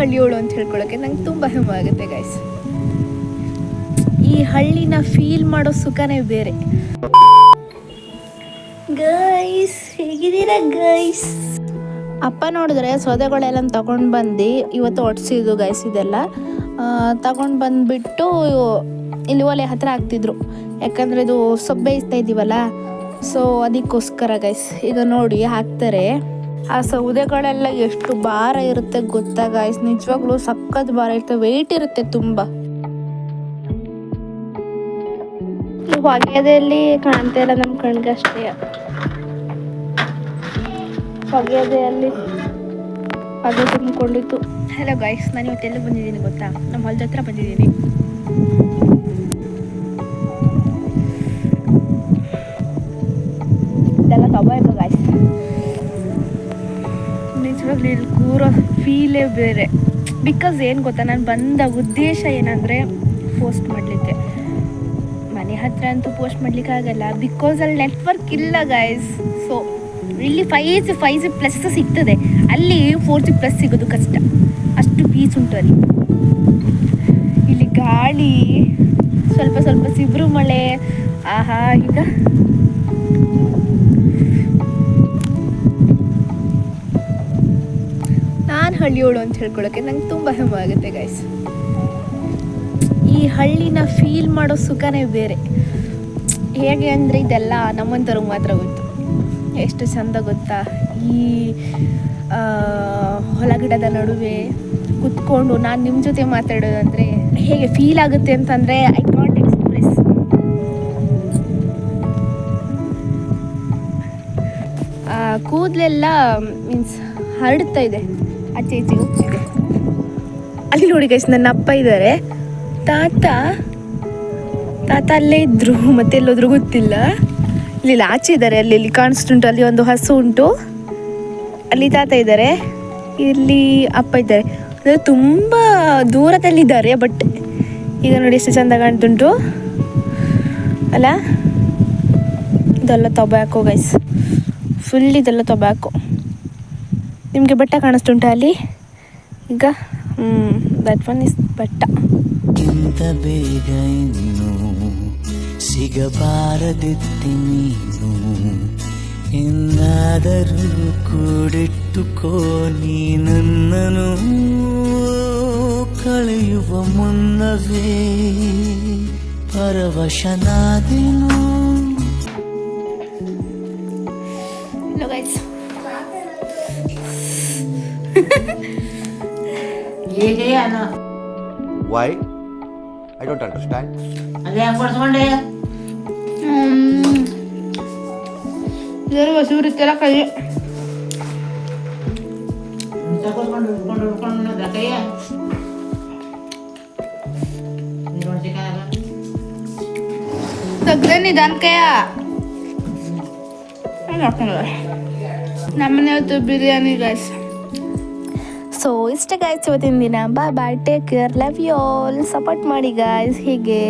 ಹಳ್ಳಿಯೋಳು ಅಂತ ಹೇಳ್ಕೊಳ್ಳೋಕ್ಕೆ ನಂಗೆ ತುಂಬ ಹೆಮ್ಮೆ ಆಗುತ್ತೆ ಗೈಸ್. ಈ ಹಳ್ಳಿನ ಫೀಲ್ ಮಾಡೋ ಸುಖನೇ ಬೇರೆ. ಗೈಸ್ ಹೇಗಿದ್ದೀರಾ ಗೈಸ್? ಅಪ್ಪ ನೋಡಿದ್ರೆ ಸೌದೆಗಳೆಲ್ಲ ತಗೊಂಡು ಬಂದು ಇವತ್ತು ಒಡ್ಸಿದ್ದು ಗೈಸ್. ಇದೆಲ್ಲ ತಗೊಂಡು ಬಂದುಬಿಟ್ಟು ಇಲ್ಲಿ ಒಲೆ ಹತ್ರ ಹಾಕ್ತಿದ್ರು, ಯಾಕಂದರೆ ಇದು ಸೊಪ್ಪು ಬೇಯಿಸ್ತಾ ಇದ್ದೀವಲ್ಲ, ಸೊ ಅದಕ್ಕೋಸ್ಕರ ಗೈಸ್. ಈಗ ನೋಡಿ ಹಾಕ್ತಾರೆ. ಆ ಸೌದೆಗಳೆಲ್ಲ ಎಷ್ಟು ಭಾರ ಇರುತ್ತೆ ಗೊತ್ತಾ ಗೈಸ್, ನಿಜವಾಗ್ಲೂ ಸಖತ್ ಭಾರ ಇರುತ್ತೆ, ವೆಯ್ಟ್ ಇರುತ್ತೆ ತುಂಬ. ಹೊಗೆಯಲ್ಲಿ ಕಾಣ್ತಾ ಇಲ್ಲ ನಮ್ಮ ಕಣ್ಗೆ ಅಷ್ಟೇ, ಹೊಗೆಯಲ್ಲಿ ಅದು ತುಂಬಿಕೊಂಡಿತ್ತು. ಹಲೋ ಗೈಸ್, ನಾನು ಇವತ್ತು ಎಲ್ಲಿ ಬಂದಿದ್ದೀನಿ ಗೊತ್ತಾ? ನಮ್ಮ ಹೊಲದ ಹತ್ರ ಬಂದಿದ್ದೀನಿ. ಇದೆಲ್ಲ ತಗೋಬೇಕು ಗೈಸ್. ನಿಜವಾಗ್ಲೂ ಇಲ್ಲಿ ಕೂರೋ ಫೀಲೇ ಬೇರೆ. ಬಿಕಾಸ್ ಏನು ಗೊತ್ತಾ, ನಾನು ಬಂದ ಉದ್ದೇಶ ಏನಂದರೆ ಪೋಸ್ಟ್ ಮಾಡಲಿಕ್ಕೆ. ಮನೆ ಹತ್ರ ಅಂತೂ ಪೋಸ್ಟ್ ಮಾಡಲಿಕ್ಕೆ ಆಗಲ್ಲ, ಬಿಕಾಸ್ ಅಲ್ಲಿ ನೆಟ್ವರ್ಕ್ ಇಲ್ಲ ಗೈಸ್. ಸೊ ಇಲ್ಲಿ 5G ಪ್ಲಸ್ ಸಿಗ್ತದೆ, ಅಲ್ಲಿ 4G ಪ್ಲಸ್ ಸಿಗೋದು ಕಷ್ಟ, ಅಷ್ಟು ಪೀಸ್ ಉಂಟು ಅಲ್ಲಿ. ಇಲ್ಲಿ ಗಾಳಿ, ಸ್ವಲ್ಪ ಸ್ವಲ್ಪ ಸಿಬ್ರು ಮಳೆ, ಆಹಾ. ಈಗ ನಾನು ಹಳ್ಳಿಯೋಳು ಅಂತ ಹೇಳ್ಕೊಳ್ಳೋಕ್ಕೆ ನಂಗೆ ತುಂಬ ಹೆಮ್ಮೆ ಆಗುತ್ತೆ ಗೈಸ್. ಈ ಹಳ್ಳಿನ ಫೀಲ್ ಮಾಡೋ ಸುಖನೇ ಬೇರೆ. ಹೇಗೆ ಅಂದರೆ ಇದೆಲ್ಲ ನಮ್ಮಂಥವ್ರಿಗೆ ಮಾತ್ರ ಗೊತ್ತು. ಎಷ್ಟು ಚಂದ ಗೊತ್ತಾ, ಈ ಹೊಲ ಗಿಡದ ನಡುವೆ ಕುತ್ಕೊಂಡು ನಾನು ನಿಮ್ಮ ಜೊತೆ ಮಾತಾಡೋದಂದರೆ ಹೇಗೆ ಫೀಲ್ ಆಗುತ್ತೆ ಅಂತಂದರೆ ಐ ಕಾಂಟ್ ಎಕ್ಸ್ಪ್ರೆಸ್. ಕೂದಲೆಲ್ಲ ಮೀನ್ಸ್ ಹರಡ್ತಾ ಇದೆ, ಆಚೆ ಈಚೆಗೆ ಹೋಗ್ತಿದೆ. ಅಲ್ಲಿ ನೋಡಿ ಗೈಸ್, ನನ್ನ ಅಪ್ಪ ಇದ್ದಾರೆ, ತಾತ ಅಲ್ಲೇ ಇದ್ರು, ಮತ್ತೆ ಎಲ್ಲೋದ್ರು ಗೊತ್ತಿಲ್ಲ. ಇಲ್ಲಿ ಆಚೆ ಇದ್ದಾರೆ, ಅಲ್ಲಿ ಕಾಣಿಸ್ತುಂಟು, ಅಲ್ಲಿ ಒಂದು ಹಸು ಉಂಟು, ಅಲ್ಲಿ ತಾತ ಇದ್ದಾರೆ, ಇಲ್ಲಿ ಅಪ್ಪ ಇದ್ದಾರೆ. ಅಂದರೆ ತುಂಬ ದೂರದಲ್ಲಿದ್ದಾರೆ, ಬಟ್ ಈಗ ನೋಡಿ ಎಷ್ಟು ಚೆಂದ ಕಾಣ್ತುಂಟು ಅಲ್ಲ. ಇದೆಲ್ಲ ಟೊಬ್ಯಾಕೋ ಗೈಸ್, ಫುಲ್ ಇದೆಲ್ಲ ಟೊಬ್ಯಾಕೋ. ನಿಮಗೆ ಬೆಟ್ಟ ಕಾಣಿಸ್ತುಂಟ ಅಲ್ಲಿ ಈಗ? ದಟ್ ಒನ್ ಇಸ್ ಬೆಟ್ಟ. ಬೇಗ ಇನ್ನು ಸಿಗಬಾರದಿತ್ತಿ ನೀನು, ಇನ್ನಾದರೂ ಕೂಡಿಟ್ಟುಕೋ ನೀ ನನ್ನನು, ಕಳೆಯುವ ಮುನ್ನವೇ ಪರವಶನಾದೆನು. Hello guys. Why? I don't understand. ಅದೇ ಕೊಡ್ಸ್ಕೊಂಡೆ ಇವರು ಹಸಿರುತ್ತೆಲ್ಲ ಕೈ ತಗೊಂಡು ಕೈಯ ತೆಗ್ದೆ ನಿಧಾನ ಕೈಯ. ನಮ್ಮನೆ ಹೊತ್ತು ಬಿರಿಯಾನಿ ಗೈಸ್. ಸೊ ಇಷ್ಟ ಗೈಸ್ ಇವತ್ತಿನ ದಿನ. Bye bye, take care, love you all. Support ಮಾಡಿ ಗೈಸ್ ಹೀಗೆ.